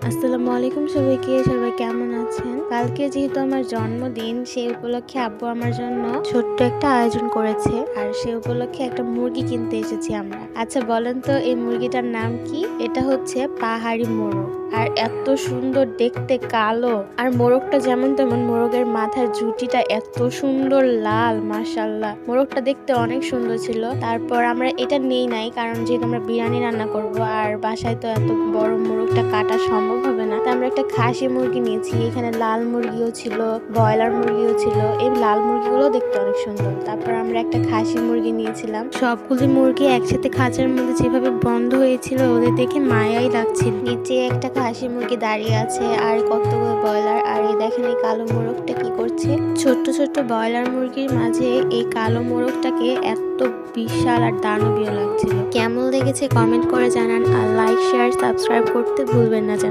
আসসালামু আলাইকুম সবাইকে। সবাই কেমন আছেন? কালকে যেহেতু আমার জন্মদিন, সেই উপলক্ষে আব্বু আমার জন্য ছোট্ট একটা আয়োজন করেছে। আর সেই উপলক্ষে একটা মুরগি কিনতে এসেছি আমরা। আচ্ছা বলেন তো এই মুরগিটার নাম কি? এটা হচ্ছে পাহাড়ি মোরগ। আর এত সুন্দর দেখতে, কালো। আর মোরগটা যেমন তেমন, মোরগের মাথার ঝুঁটিটা এত সুন্দর লাল, মাশাআল্লাহ। মোরগটা দেখতে অনেক সুন্দর ছিল। তারপর আমরা এটা নেই নাই, কারণ যেহেতু আমরা বিরিয়ানি রান্না করব আর বাসায় তো এত বড় মোরগটা কাটা সম্ভব হবে না। তাই আমরা একটা খাসি মুরগি নিয়েছি। এখানে লাল মুরগিও ছিল, ব্রয়লার মুরগিও ছিল। এই লাল মুরগিগুলো দেখতে অনেক সুন্দর। তারপর আমরা একটা খাসি মুরগি নিয়েছিলাম। সবগুলি মুরগি একসাথে খাঁচার মধ্যে যেভাবে বন্ধ হয়েছিল, ওদের দেখে মায়াই লাগছিল। নিচে একটা খাসি মুরগি দাঁড়িয়ে আছে আর কতগুলো ব্রয়লার। আর এই দেখেন এই কালো মোরগটা কি করছে। ছোট্ট ছোট্ট ব্রয়লার মুরগির মাঝে এই কালো মোরগটাকে এত বিশাল আর দানবীয় লাগছিল। কেমন লেগেছে কমেন্ট করে জানান। আর লাইক, শেয়ার, সাবস্ক্রাইব করতে ভুলবেন না যেন।